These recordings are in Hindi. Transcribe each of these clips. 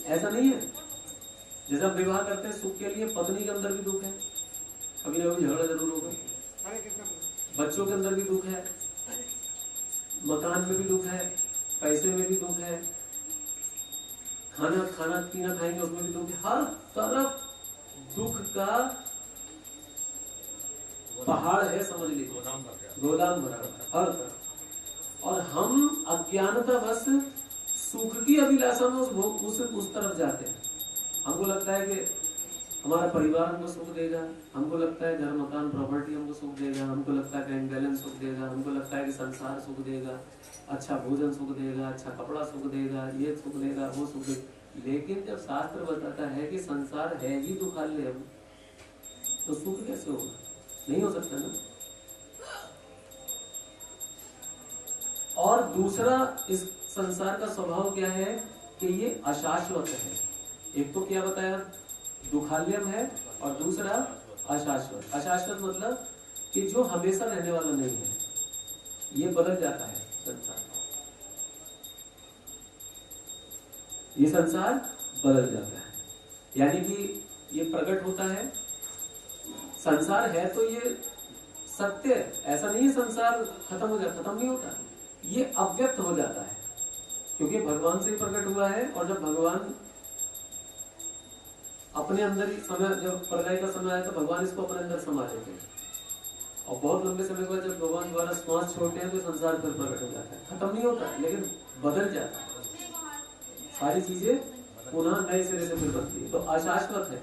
ऐसा नहीं है। जैसे हम विवाह करते हैं सुख के लिए, पत्नी के अंदर भी दुख है, कभी ना कभी झगड़ा जरूर होगा। बच्चों के अंदर भी दुख है, मकान में भी दुख है, पैसे में भी दुख है, खाना पीना खाएंगे उसमें भी दुख है। हर तरफ दुख का पहाड़ है, समझ लीजिए, गोदाम भरा हर तरफ। और हम अज्ञानतावश सुख की अभिलाषा में उस तरफ जाते हैं। हमको लगता है कि हमारा परिवार हमको सुख देगा, हमको लगता है घर मकान प्रॉपर्टी हमको सुख देगा, हमको लगता है बैंक बैलेंस सुख देगा, हमको लगता है कि संसार सुख देगा, अच्छा भोजन सुख देगा, अच्छा कपड़ा सुख देगा, ये सुख देगा, वो सुख देगा। लेकिन जब शास्त्र बताता है कि संसार है ही दुखालय, तो सुख कैसे होगा? नहीं हो सकता ना। और दूसरा, इस संसार का स्वभाव क्या है कि ये अशाश्वत है। एक तो क्या बताया, दुखालयम है, और दूसरा अशाश्वत। अशाश्वत मतलब कि जो हमेशा रहने वाला नहीं है, ये बदल जाता है संसार, ये संसार बदल जाता है। यानी कि ये प्रकट होता है, संसार है तो ये सत्य, ऐसा नहीं है संसार खत्म हो जाता, खत्म नहीं होता, ये अव्यक्त हो जाता है, क्योंकि भगवान से ही प्रकट हुआ है। और जब भगवान अपने अंदर ही समय, जब प्रलय का समय आया तो भगवान इसको अपने अंदर समा देते हैं, और बहुत लंबे समय के बाद जब भगवान द्वारा श्वास छोड़ते हैं तो संसार फिर प्रकट हो जाता है। खत्म नहीं होता, लेकिन बदल जाता है, सारी चीजें पुनः नए सिरे से फिर बनती है, तो अशाश्वत है।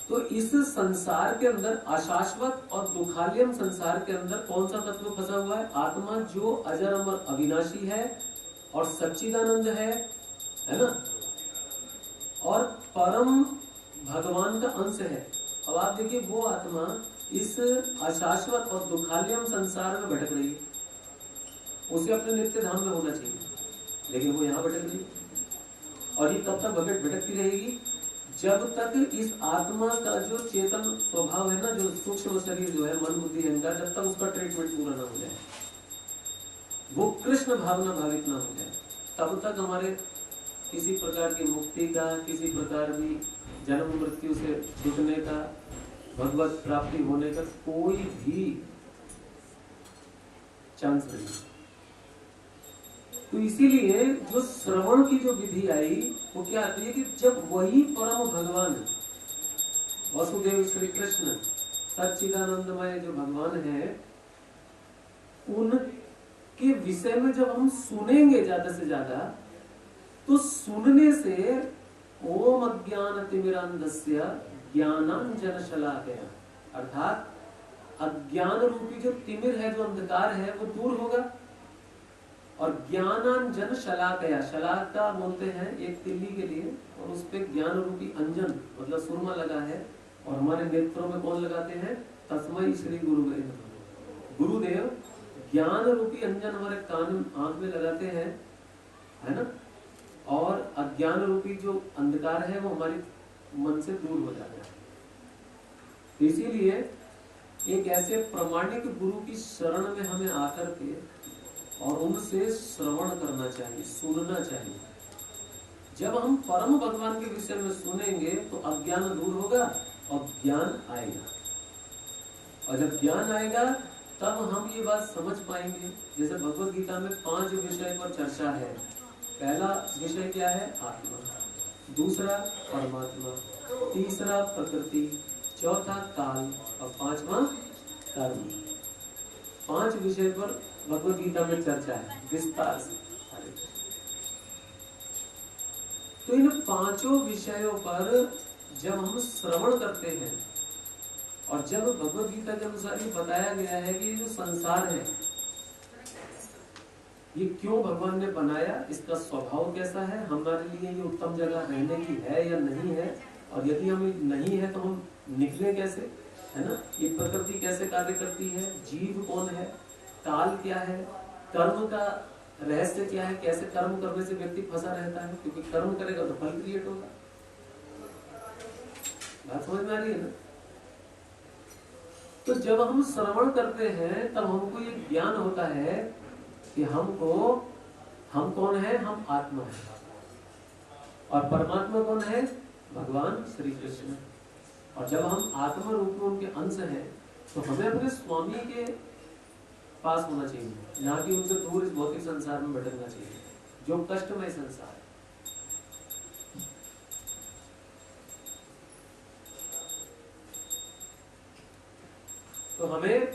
तो इस संसार के अंदर अशाश्वत और दुखालयम संसार के अंदर कौन सा तत्व फंसा हुआ है? आत्मा, जो अजर अमर अविनाशी है और सच्चिदानंद है ना, और परम भगवान का अंश है। अब आप देखिए, वो आत्मा इस अशाश्वत और दुखालयम संसार में भटक रही है, उसे अपने नित्य धाम में होना चाहिए, लेकिन वो यहाँ भटक रही है। और ये कब तक भटकती रहेगी? जब तक इस आत्मा का जो चेतन स्वभाव है ना, जो सूक्ष्म शरीर जो है, मन बुद्धि अहंकार, जब तक उसका ट्रीटमेंट पूरा ना हो जाए, वो कृष्ण भावना भावित ना हो जाए, तब तक हमारे किसी प्रकार की मुक्ति का, किसी प्रकार की जन्म मृत्यु से छूटने का, भगवत प्राप्ति होने का कोई भी चांस नहीं। तो इसीलिए जो श्रवण की जो विधि आई वो क्या आती है कि जब वही परम भगवान वसुदेव श्री कृष्ण सच्चिदानंदमय जो भगवान है, उनके विषय में जब हम सुनेंगे ज्यादा से ज्यादा, तो सुनने से ओम अज्ञान तिमिरांधस्य ज्ञानांजन शलाकया, अर्थात अज्ञान रूपी जो तिमिर है, जो अंधकार है, वो दूर होगा। और ज्ञानांजन शलाकया, शलाका बोलते हैं एक तिल्ली के लिए, और उस पे ज्ञान रूपी अंजन मतलब सुरमा लगा है, और हमारे नेत्रों में कौन लगाते हैं? तस्मै श्री गुरुवे नमः। गुरुदेव ज्ञान रूपी अंजन हमारे कान आंख में लगाते हैं, है ना, और अज्ञान रूपी जो अंधकार है वो हमारे मन से दूर हो जाता है। इसीलिए एक ऐसे प्रामाणिक गुरु की शरण में हमें आकर के और उनसे श्रवण करना चाहिए, सुनना चाहिए। जब हम परम भगवान के विषय में सुनेंगे तो अज्ञान दूर होगा और ज्ञान आएगा, और जब ज्ञान आएगा तब हम ये बात समझ पाएंगे। जैसे भगवत गीता में 5 विषय पर चर्चा है। पहला विषय क्या है? आत्मा, दूसरा परमात्मा, तीसरा प्रकृति, चौथा काल, और 5वां कर्म। 5 विषय पर भगवत गीता में चर्चा है विस्तार से। तो इन 5 विषयों पर जब हम श्रवण करते हैं, और जब भगवत गीता के अनुसार ये बताया गया है कि जो संसार है ये क्यों भगवान ने बनाया, इसका स्वभाव कैसा है, हमारे लिए ये उत्तम जगह रहने की है या नहीं है, और यदि हम नहीं है तो हम निकले कैसे, है ना, ये प्रकृति कैसे कार्य करती है, जीव कौन है, काल क्या है, कर्म का रहस्य क्या है, कैसे कर्म करने से व्यक्ति फंसा रहता है, क्योंकि कर्म करेगा तो फल क्रिएट होगा। बात समझ में आ रही है ना? तो जब हम श्रवण करते हैं तब हमको ये ज्ञान होता है कि हमको हम कौन है? हम आत्मा है। और परमात्मा कौन है? भगवान श्री कृष्ण। और जब हम आत्मा रूप में उनके अंश हैं तो हमें अपने स्वामी के पास होना चाहिए, ना कि उनसे दूर इस भौतिक संसार में भटकना चाहिए जो कष्टमय संसार है। तो हमें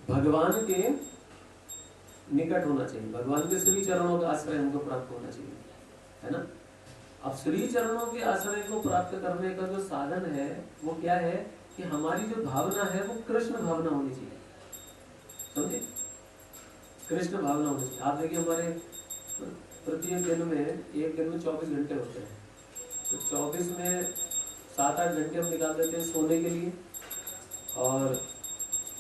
भगवान के निकट होना चाहिए, भगवान के श्री चरणों का आश्रय हमको प्राप्त होना चाहिए, है ना। अब श्री चरणों के आश्रय को प्राप्त करने का जो साधन है वो क्या है कि हमारी जो भावना है वो कृष्ण भावना होनी चाहिए, समझे? कृष्ण भावना होनी चाहिए। आप देखिए हमारे प्रत्येक दिन में, एक दिन में 24 घंटे होते हैं, तो 24 में 7-8 घंटे हम निकाल देते हैं सोने के लिए, और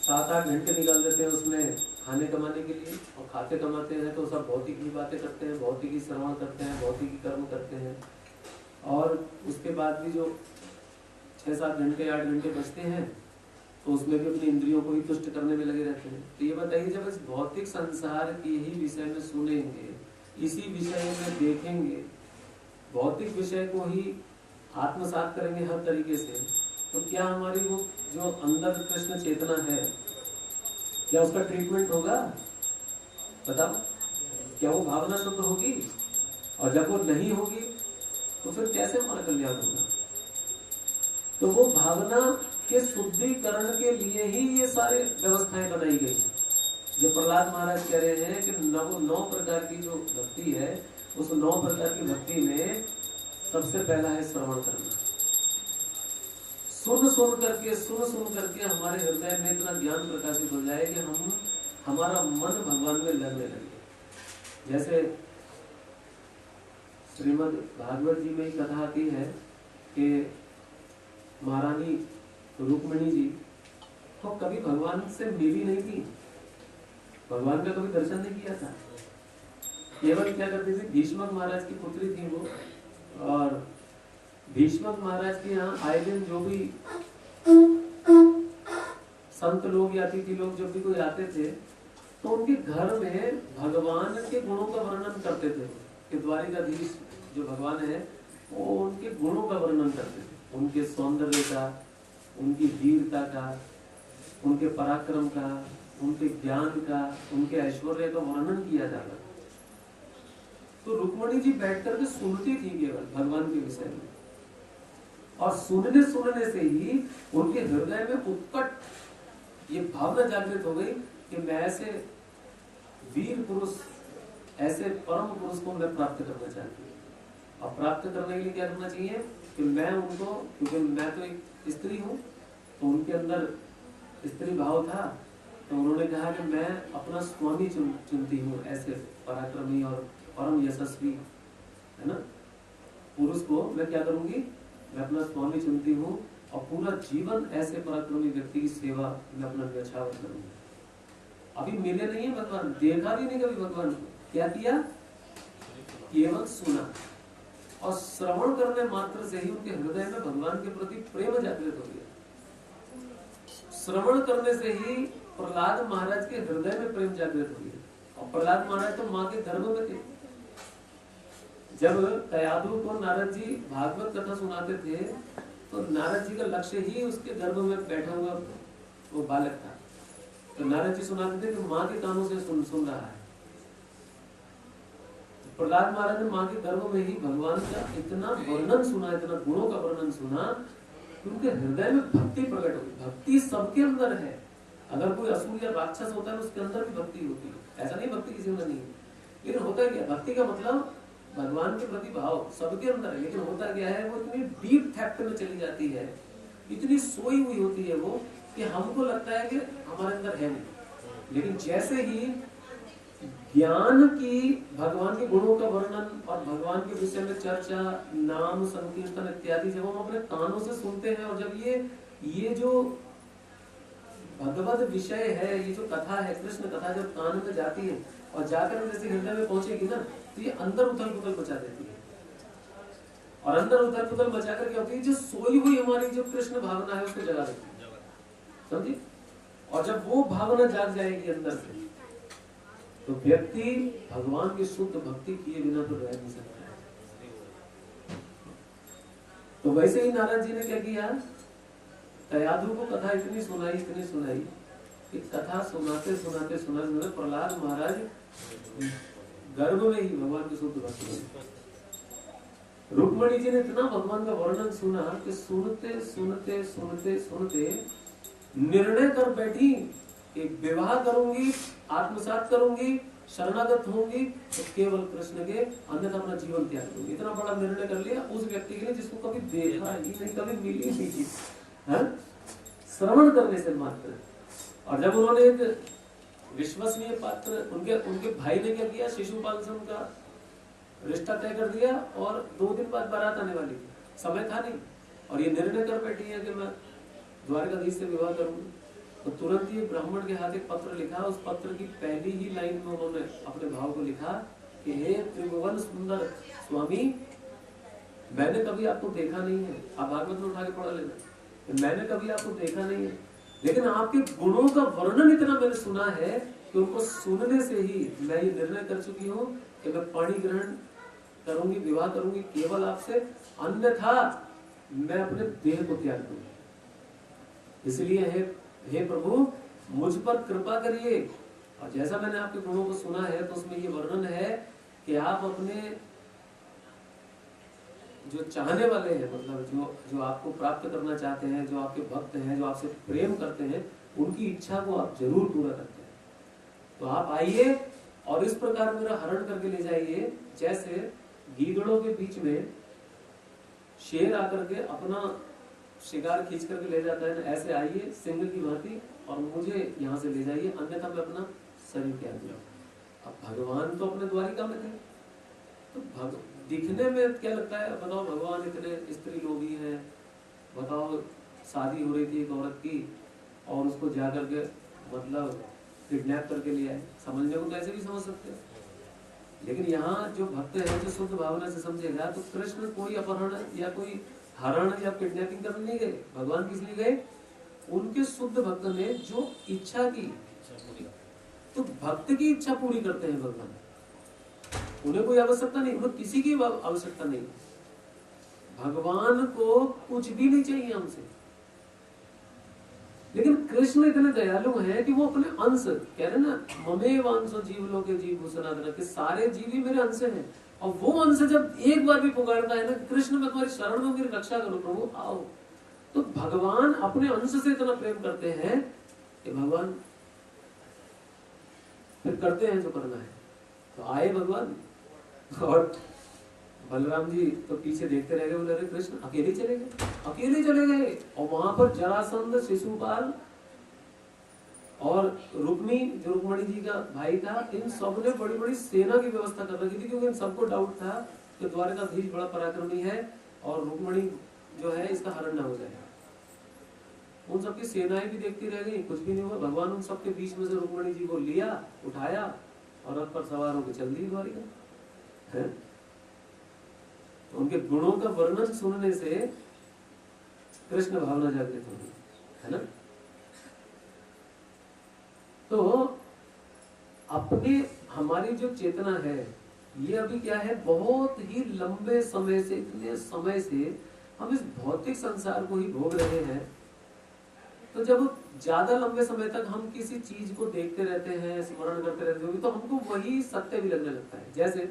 7-8 घंटे निकाल देते हैं उसमें खाने कमाने के लिए। और खाते कमाते हैं तो सब भौतिक ही बातें करते हैं, भौतिक ही श्रवण करते हैं, भौतिक ही कर्म करते हैं। और उसके बाद भी जो 6-7 घंटे 8 घंटे बचते हैं तो उसमें भी अपनी इंद्रियों को ही तुष्ट करने में लगे रहते हैं। तो ये बताइए, जब इस भौतिक संसार के ही विषय में सुनेंगे, इसी विषय में देखेंगे, भौतिक विषय को ही आत्मसात करेंगे हर तरीके से, तो क्या हमारी वो जो अंदर कृष्ण चेतना है, क्या उसका ट्रीटमेंट होगा? बताओ, क्या वो भावना शुद्ध होगी? और जब वो नहीं होगी तो फिर कैसे हमारा कल्याण होगा? तो वो भावना के शुद्धिकरण के लिए ही ये सारे व्यवस्थाएं बनाई गई। जो प्रहलाद महाराज कह रहे हैं कि 9 प्रकार की जो भक्ति है, उस 9 प्रकार की भक्ति में सबसे पहला है श्रवण करना। सुन सुन करके हमारे हृदय में इतना ज्ञान प्रकाशित हो जाए कि हमारा मन भगवान में लगने लगे। जैसे श्रीमद् भागवत जी में ही कथा आती है कि महारानी रुक्मिणी जी तो कभी भगवान से मिली नहीं थी, भगवान का कभी दर्शन नहीं किया था। केवल क्या करती थी, भीष्मक महाराज की पुत्री थी वो, और भीष्मक महाराज के यहाँ आए दिन जो भी संत लोग या अतिथि लोग जब भी कोई आते थे तो उनके घर में भगवान के गुणों का वर्णन करते थे। कि द्वारिकाधीश जो भगवान है वो उनके गुणों का वर्णन करते थे, उनके सौंदर्य का, उनकी वीरता का, उनके पराक्रम का, उनके ज्ञान का, उनके ऐश्वर्य का वर्णन किया जाता था। तो रुक्मिणी जी बैठ करके सुनती थी केवल भगवान के विषय में, और सुनने से ही उनके हृदय में उत्कट ये भावना जागृत हो गई कि मैं ऐसे वीर पुरुष, ऐसे परम पुरुष को मैं प्राप्त करना चाहती हूँ। और प्राप्त करने के लिए क्या करना चाहिए कि मैं उनको, क्योंकि मैं तो एक स्त्री हूँ, तो उनके अंदर स्त्री भाव था, तो उन्होंने कहा कि मैं अपना स्वामी चुनती हूँ, ऐसे पराक्रमी और परम यशस्वी, है ना, पुरुष को मैं क्या करूंगी, मैं अपना स्वामी चुनती हूँ, और पूरा जीवन ऐसे पराक्रमी व्यक्ति की सेवा में अपना न्यौछावर करूंगी। अभी मिले नहीं है भगवान, देखा भी नहीं कभी भगवान को, क्या किया, केवल सुना, और श्रवण करने मात्र से ही उनके हृदय में भगवान के प्रति प्रेम जागृत हो गया। श्रवण करने से ही प्रहलाद महाराज के हृदय में प्रेम जागृत हो गया। और प्रहलाद महाराज तो माँ के गर्भ में थे। जब कयाधु को नारद जी भागवत कथा सुनाते थे तो नारद जी का लक्ष्य ही उसके गर्भ में बैठा हुआ वो बालक था। तो नारद जी सुनाते थे कि माँ के कानों से सुन रहा है। प्रहलाद महाराज ने माँ के गर्भ में ही भगवान का इतना वर्णन सुना, इतना गुणों का वर्णन सुना, उनके हृदय में भक्ति प्रकट हो गई। भक्ति सबके अंदर है। अगर कोई असुर या राक्षस होता है उसके अंदर भी भक्ति होती है, ऐसा नहीं भक्ति किसी में नहीं है। लेकिन होता क्या, भक्ति का मतलब भगवान के प्रति भाव सबके अंदर है, लेकिन होता क्या है, वो इतनी डीप थेफ्ट में चली जाती है, इतनी सोई हुई होती है वो, कि हमको लगता है कि हमारे अंदर है नहीं। लेकिन जैसे ही ज्ञान की, भगवान के गुणों का वर्णन और भगवान के विषय में चर्चा, नाम संकीर्तन इत्यादि जब हम अपने कानों से सुनते हैं, और जब ये जो भगवत विषय है, ये जो कथा है, कृष्ण कथा जब कान में जाती है और जाकर जैसे हृदय में पहुंचेगी ना, तो ये अंदर उथल पुथल मचा देती है। और अंदर उथल पुथल मचा कर क्या होती है, जो सोई हुई हमारी जो कृष्ण भावना है उसको जगा देती है, समझी। और जब वो भावना जाग जाएगी अंदर से, तो व्यक्ति भगवान की शुद्ध भक्ति किए बिना तो रह नहीं सकता है। तो वैसे ही नारद जी ने क्या किया, तयादु को कथा इतनी सुनाई कि कथा सुनाते प्रहलाद महाराज गर्भ में ही भगवान की शुद्ध भक्ति हुई। रुक्मणी जी ने इतना भगवान का वर्णन सुना कि सुनते निर्णय कर बैठी कि विवाह करूंगी, आत्मसात करूंगी, शरणागत होंगी तो केवल कृष्ण के, अन्यथा अपना जीवन त्याग दूंगी। इतना बड़ा निर्णय कर लिया उस व्यक्ति के लिए जिसको कभी देखा ही नहीं, कभी मिली नहीं चीज, श्रवण करने से मात्र। और जब उन्होंने एक विश्वसनीय पात्र, उनके भाई ने क्या किया, शिशुपाल से उनका रिश्ता तय कर दिया और 2 दिन बाद बारात आने वाली थी, समय था नहीं, और ये निर्णय कर बैठी है कि मैं द्वारकाधीश से विवाह करूंगी। तो तुरंत ही ब्राह्मण के हाथ एक पत्र लिखा। उस पत्र की पहली ही लाइन में उन्होंने अपने भाव को लिखा कि हे त्रिभुवन सुंदर स्वामी, मैंने कभी आपको देखा नहीं है, आप भागवत में उठा के पढ़ लेना, मैंने कभी आपको देखा नहीं है, लेकिन आपके गुणों का वर्णन इतना मैंने सुना है कि उनको सुनने से ही मैं ये निर्णय कर चुकी हूँ कि मैं पाणी ग्रहण करूंगी, विवाह करूंगी केवल आपसे, अन्यथा मैं अपने देह को त्याग दूंगी। इसलिए हे प्रभु मुझ पर कृपा करिए। और जैसा मैंने आपके गुणों को सुना है तो उसमें ये वर्णन है कि आप अपने जो चाहने वाले हैं, मतलब जो आपको प्राप्त करना चाहते हैं, जो आपके भक्त हैं, जो आपसे प्रेम करते हैं, उनकी इच्छा को आप जरूर पूरा करते हैं। तो आप आइए और इस प्रकार मेरा हरण करके ले जाइए, जैसे गीदड़ों के बीच में शेर आकर के अपना शिकार खींच करके ले जाता है ना, ऐसे आइए सिंह की भांति और मुझे यहाँ से ले जाइए, अन्यथा मैं अपना शरीर त्याग दूंगा। अब भगवान तो अपने द्वारिका में थे, तो दिखने में क्या लगता है, बताओ भगवान इतने स्त्री लोभी हैं, बताओ शादी हो रही थी एक औरत की और उसको जा करके मतलब किडनैप करके लिया है, समझने को कैसे भी समझ सकते हैं। लेकिन यहाँ जो भक्त है जो शुद्ध भावना से समझेगा तो कृष्ण कोई अपहरण या कोई हरण या किडनैपिंग करने नहीं गए। भगवान किस लिए गए, उनके शुद्ध भक्त ने जो इच्छा की, तो भक्त की इच्छा पूरी करते हैं भगवान, उन्हें कोई आवश्यकता नहीं, उन्हें किसी की आवश्यकता नहीं। भगवान को कुछ भी नहीं चाहिए हमसे, लेकिन कृष्ण इतने दयालु हैं कि वो अपने अंश, कह रहे ना ममेव अंश जीव लोके जीव भूषणाधन, के सारे जीव ही मेरे अंश हैं। और वो अंश जब एक बार भी पुकारता है ना, कृष्ण मैं तुम्हारी शरण में मेरी रक्षा करो प्रभु आओ, तो भगवान अपने अंश से इतना प्रेम करते हैं कि भगवान फिर करते हैं जो करना है। तो आए भगवान और बलराम जी तो पीछे देखते रह गए, बोले अरे कृष्ण अकेले चले गए। और वहां पर जरासंध, शिशुपाल और रुक्मी जो रुक्मणी जी का भाई था, इन सब ने बड़ी बड़ी सेना की व्यवस्था कर रखी थी, क्योंकि इन सबको डाउट था कि द्वारकाधीश बड़ा पराक्रमी है और रुक्मणी जो है इसका हरण ना हो जाएगा। उन सबकी सेनाएं भी देखती रह गई, कुछ भी नहीं हुआ। भगवान उन सबके बीच में से रुक्मणी जी को लिया, उठाया और रथ पर सवार होकर चल दी द्वारिका। तो उनके गुणों का वर्णन सुनने से कृष्ण भावना जागृत होगी, है ना। तो अपने हमारी जो चेतना है ये अभी क्या है, बहुत ही लंबे समय से, इतने समय से हम इस भौतिक संसार को ही भोग रहे हैं। तो जब ज्यादा लंबे समय तक हम किसी चीज को देखते रहते हैं, स्मरण करते रहते हैं, तो हमको वही सत्य भी लगने लगता है। जैसे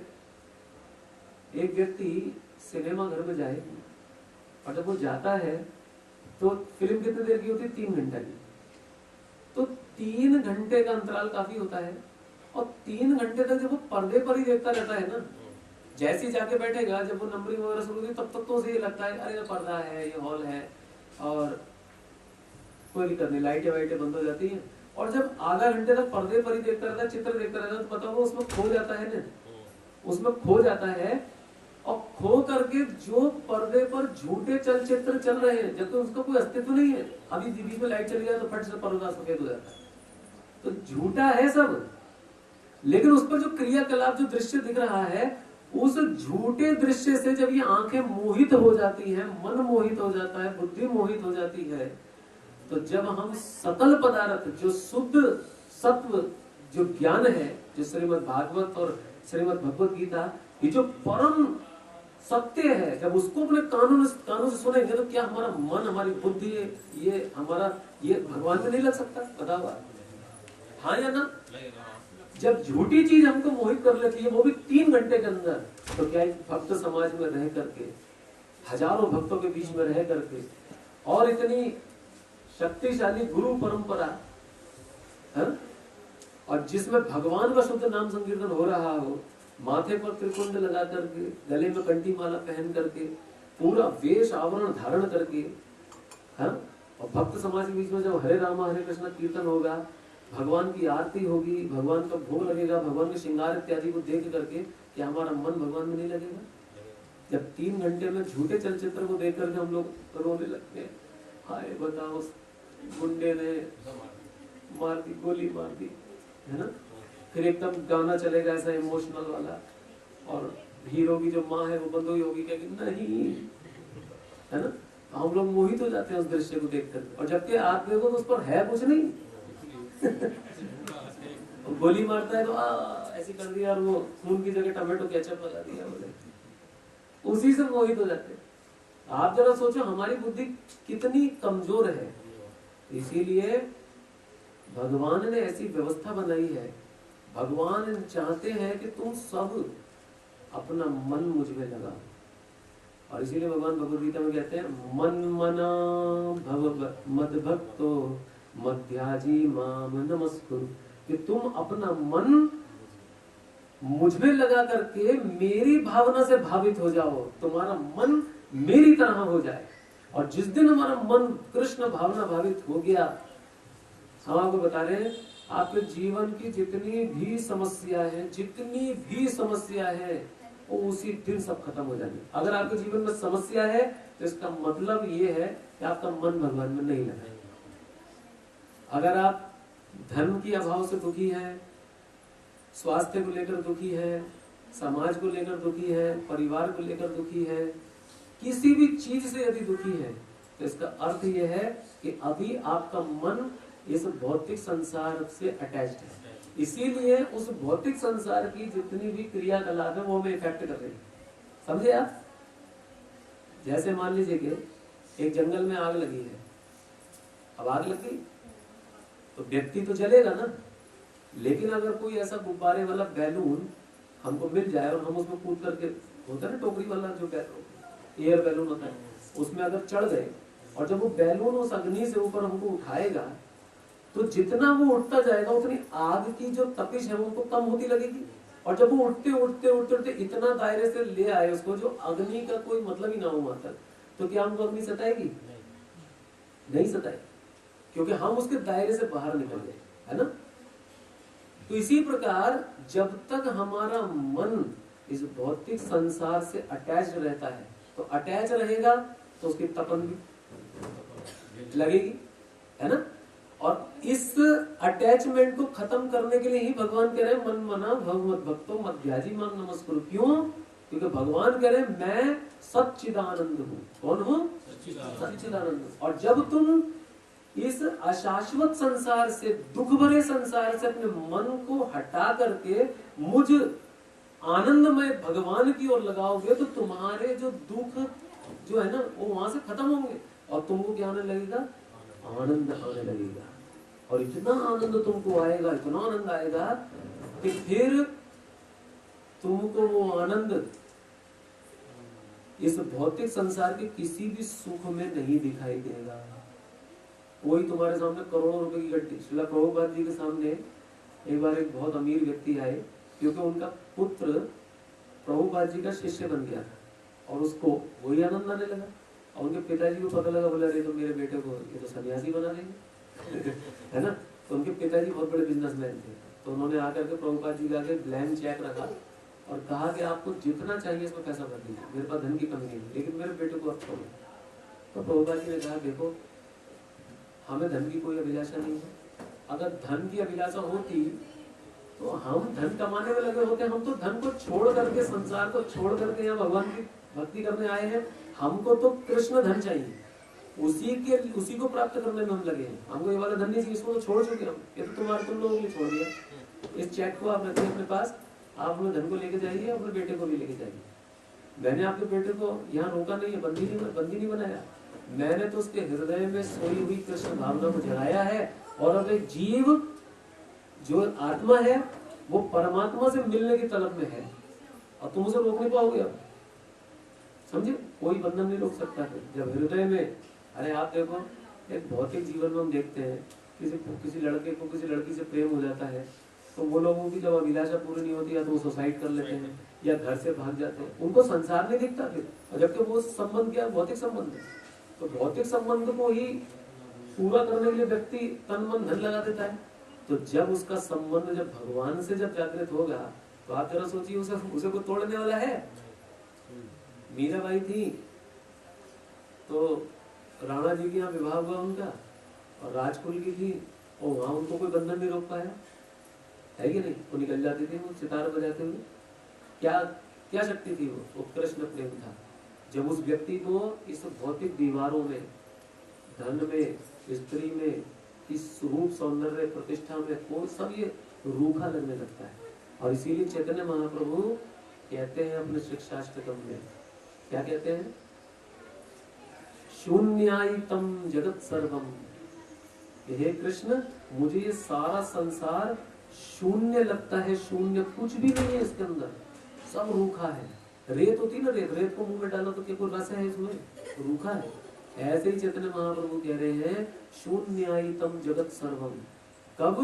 एक व्यक्ति सिनेमा घर में जाए और जब वो जाता है तो फिल्म कितनी देर की होती है, 3 घंटे की। तो 3 घंटे का अंतराल काफी होता है, और 3 घंटे तक जब वो पर्दे पर ही देखता रहता है ना, जैसे जाके बैठेगा, जब वो नंबरिंग वगैरह शुरू होगी तब तक तो उसे ये लगता है अरे ये पर्दा है, ये हॉल है और कोई दिक्कत नहीं, लाइटें वाइटें बंद हो जाती हैं। और जब आधा घंटे तक पर्दे पर ही देखता रहता है, चित्र देखता रहता है, तो पता वो उसमें खो जाता है ना, उसमें खो जाता है। और खो करके जो पर्दे पर झूठे चलचित्र चल रहे हैं, जब तो उसका कोई अस्तित्व नहीं है, अभी बीच में लाइट चली जाए तो फट से पर्दा सफेद हो जाता है, तो झूठा है सब। लेकिन उस पर जो क्रियाकलाप, जो दृश्य दिख रहा है, उस झूठे दृश्य से जब ये आंखें मोहित हो जाती हैं, मन मोहित हो जाता है, बुद्धि मोहित हो जाती है, तो जब हम सकल पदार्थ, जो शुद्ध सत्व, जो ज्ञान है, जो श्रीमद् भागवत और श्रीमद् भगवत गीता, ये जो परम सत्य है, जब उसको अपने कानून से सुनेंगे तो क्या हमारा मन, हमारी बुद्धि, ये हमारा, ये भगवान में नहीं लग सकता? बताओ हाँ या ना? जब झूठी चीज हमको मोहित कर लेती है, वो भी 3 घंटे के अंदर, तो क्या एक भक्त समाज में रह करके, हजारों भक्तों के बीच में रह करके, और इतनी शक्तिशाली गुरु परंपरा है, और जिसमें भगवान का शुद्ध नाम संकीर्तन हो रहा हो, माथे पर त्रिकुंड लगा करके, गले में कंठी माला पहन करके, पूरा वेश आवरण धारण करके, है, और भक्त समाज के बीच में जब हरे रामा हरे कृष्णा कीर्तन होगा, भगवान की आरती होगी, भगवान का भोग लगेगा, भगवान के श्रृंगार इत्यादि को देख करके, क्या हमारा मन भगवान में नहीं लगेगा? जब 3 घंटे में झूठे चलचित्र को देख करके हम लोग रोने लगते हैं, हाय बताओ गुंडे ने मार दी, गोली मार दी, है ना, फिर एकदम गाना चलेगा ऐसा इमोशनल वाला, और हीरो की जो माँ है वो बंद हुई होगी, कहेगी नहीं, है ना, हम लोग मोहित हो जाते हैं उस दृश्य को देखकर, और जबकि आप देखो तो उस पर है कुछ नहीं गोली मारता है तो ऐसी कर दिया, और वो खून की जगह टमाटो केचप लगा दिया, बोले उसी से मोहित हो जाते हैं। आप जरा सोचो हमारी बुद्धि कितनी कमजोर है। इसीलिए भगवान ने ऐसी व्यवस्था बनाई है, भगवान चाहते हैं कि तुम सब अपना मन मुझ में लगाओ, और इसीलिए भगवान भगवद गीता में कहते हैं मन मना भव मद भक्तो मध्याजी माम नमस्कुरु, कि तुम अपना मन मुझ में लगा करके मेरी भावना से भावित हो जाओ, तुम्हारा मन मेरी तरह हो जाए। और जिस दिन हमारा मन कृष्ण भावना भावित हो गया, हम आपको बता रहे हैं आपके जीवन की जितनी भी समस्या है वो उसी दिन सब खत्म हो जाएगी। अगर आपके जीवन में समस्या है तो इसका मतलब ये है कि आपका मन भगवान में नहीं लगा। अगर आप धन की अभाव से दुखी है, स्वास्थ्य को लेकर दुखी है, समाज को लेकर दुखी है, परिवार को लेकर दुखी है, किसी भी चीज से यदि दुखी है, तो इसका अर्थ यह है कि अभी आपका मन इस भौतिक संसार से अटैच्ड है। इसीलिए उस भौतिक संसार की जितनी भी क्रियाकलाप है वो हमें इफेक्ट कर रही है। समझे आप? जैसे मान लीजिए कि एक जंगल में आग लगी है, अब आग लग गई तो व्यक्ति तो जलेगा ना, लेकिन अगर कोई ऐसा गुब्बारे वाला बैलून हमको मिल जाए और हम उसमें कूद करके, होता है ना टोकरी वाला जो एयर बैलून होता है, उसमें अगर चढ़ गए और जब वो बैलून उस अग्नि से ऊपर हमको उठाएगा, तो जितना वो उठता जाएगा उतनी आग की जो तपिश है वो उनको कम होती लगेगी। और जब वो उठते उठते उठते उठते इतना दायरे से ले आए उसको, जो अग्नि का कोई मतलब ही ना हो वहां तक, तो क्या हमको अग्नि सताएगी? नहीं सताएगी, क्योंकि हम उसके दायरे से बाहर निकल गए, है ना। तो इसी प्रकार जब तक हमारा मन इस भौतिक संसार से अटैच रहता है, तो अटैच रहेगा तो उसकी तपन भी लगेगी, है ना। और इस अटैचमेंट को खत्म करने के लिए ही भगवान कह रहे हैं मन मना भगवत भक्तो मध्याजी माम नमस्कुरु। क्यों? क्योंकि भगवान कह रहे हैं मैं सच्चिदानंद हूँ। कौन हूँ? सच्चिदानंद। और जब तुम इस अशाश्वत संसार से, दुख भरे संसार से अपने मन को हटा करके मुझ आनंदमय भगवान की ओर लगाओगे, तो तुम्हारे जो दुख जो है ना वो वहां से खत्म होंगे, और तुमको क्या आने लगेगा? आनंद आने लगेगा। और इतना आनंद तुमको आएगा, इतना आनंद आएगा कि फिर तुमको वो आनंद इस भौतिक संसार के किसी भी सुख में नहीं दिखाई देगा। कोई तुम्हारे सामने करोड़ों रुपए की गड्डी, श्रील प्रभुपाद जी के सामने एक बार एक बहुत अमीर व्यक्ति आए, क्योंकि उनका पुत्र प्रभुपाद जी का शिष्य बन गया था और उसको वही आनंद आने लगा। और उनके पिताजी को पता लगा, बोला अरे तो मेरे बेटे को ये तो सन्यासी बना देंगे है ना। तो उनके पिताजी बहुत बड़े बिजनेसमैन थे, तो उन्होंने आकर के प्रभुपाद जी के आगे ब्लैंक चेक रखा और कहा कि आपको जितना चाहिए इसमें पैसा भर दीजिए, मेरे पास धन की कमी नहीं, लेकिन मेरे बेटे को अब छोड़ो। तो प्रभुपाद जी ने कहा देखो हमें धन की कोई अभिलाषा नहीं है, अगर धन की अभिलाषा होती तो हम धन कमाने में लगे होते। हम तो धन को छोड़ करके, संसार को छोड़ करके यहाँ भगवान की भक्ति करने आए हैं। हमको तो कृष्ण धन चाहिए, उसी को प्राप्त करने में हम लगे हैं। हमको ये वाला धन नहीं चाहिए, इसको तो छोड़ चुके हम, ये तो तुम लोगों ने छोड़ दिया। इस चेक को आप रखिए अपने पास, आप अपने धन को लेके जाइए, अपने बेटे को भी लेके जाइए। मैंने आपके बेटे को यहाँ रोका नहीं है, बंदी नहीं बनाया, मैंने तो उसके हृदय में सोई हुई कृष्ण भावना को जगाया है। और अब एक जीव जो आत्मा है वो परमात्मा से मिलने की तलब में है, और तुम उसे रोक नहीं पाओगे। अब समझे, कोई बंधन नहीं रोक सकता है जब हृदय में। अरे आप देखो, एक भौतिक जीवन में हम देखते हैं किसी लड़के को किसी लड़की से प्रेम हो जाता है, तो वो लोगों की जब अभिलाषा पूरी नहीं होती है तो वो सुसाइड कर लेते हैं या घर से भाग जाते हैं, उनको संसार नहीं दिखता फिर। और जबकि वो संबंध क्या, भौतिक संबंध है। तो भौतिक संबंध को ही पूरा करने के लिए व्यक्ति तन मन धन लगा देता है। तो जब उसका संबंध जब भगवान से जब जागृत होगा, तो आप जरा सोचिए, उसे कोई तोड़ने वाला है। मीराबाई थी तो राणा जी के यहाँ विवाह हुआ उनका, और राजकुल की थी, और वहां उनको कोई बंधन नहीं रोक पाया, है कि नहीं। वो निकल जाती थी वो सितार बजाते हुए। क्या शक्ति थी वो कृष्ण प्रेम था। जब उस व्यक्ति को इस भौतिक दीवारों में, धन में, स्त्री में, इस रूप सौंदर्य प्रतिष्ठा में, कोई सब ये रूखा लगने लगता है। और इसीलिए चैतन्य महाप्रभु कहते हैं अपने शिक्षाष्टकम में, क्या कहते हैं, शून्यायितम जगत सर्वम, हे कृष्ण मुझे ये सारा संसार शून्य लगता है, शून्य, कुछ भी नहीं है इसके अंदर, सब रूखा है। रेत होती ना, रेत को मुंह में डालो तो क्या कोई रस है इसमें, रूखा है। ऐसे ही चैतन्य महाप्रभु कह रहे हैं शून्यायितम जगत सर्वम, कब,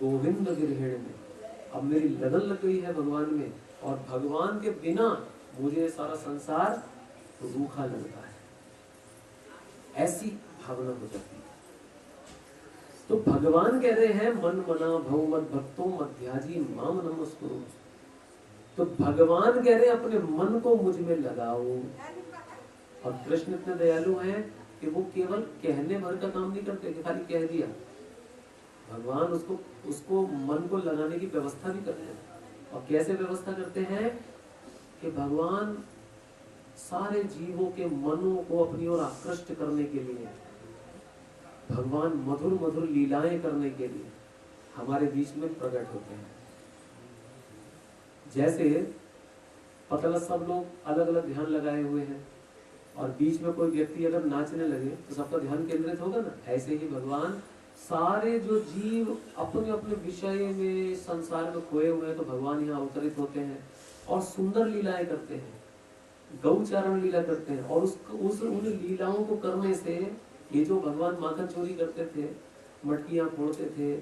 गोविंद गिरहेण में। अब मेरी लगन लग गई है भगवान में, और भगवान के बिना मुझे सारा संसार रूखा लगता है, ऐसी भावना हो जाती है। तो भगवान कह रहे हैं मन मना भव मद भक्तो मध्याजी माम नमस्कुरु। तो भगवान कह रहे हैं अपने मन को मुझ में लगाओ। और कृष्ण इतने दयालु हैं कि वो केवल कहने भर का काम नहीं करते कि खाली कह दिया, भगवान उसको मन को लगाने की व्यवस्था भी करते हैं। और कैसे व्यवस्था करते हैं कि भगवान सारे जीवों के मनों को अपनी ओर आकृष्ट करने के लिए, भगवान मधुर मधुर लीलाएं करने के लिए हमारे बीच में प्रकट होते हैं। जैसे पता सब लोग अलग अलग ध्यान लगाए हुए हैं, और बीच में कोई व्यक्ति अगर नाचने लगे तो सबका ध्यान केंद्रित होगा ना। ऐसे ही भगवान सारे जो जीव अपने अपने विषय में संसार में खोए हुए हैं, तो भगवान यहाँ अवतरित होते हैं और सुंदर लीलाएं करते हैं, गौचारण लीला करते हैं। और उन लीलाओं को करने से ये जो भगवान माखन चोरी करते थे, मटकियां फोड़ते थे,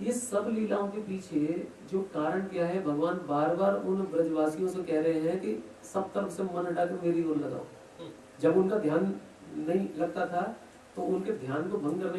ये सब लीलाओं के पीछे जो कारण क्या है, भगवान बार बार उन ब्रजवासियों से कह रहे हैं कि सब तरफ से मन हटाकर मेरी ओर लगाओ। जब उनका ध्यान नहीं लगता था तो उनके ध्यान को भंग करने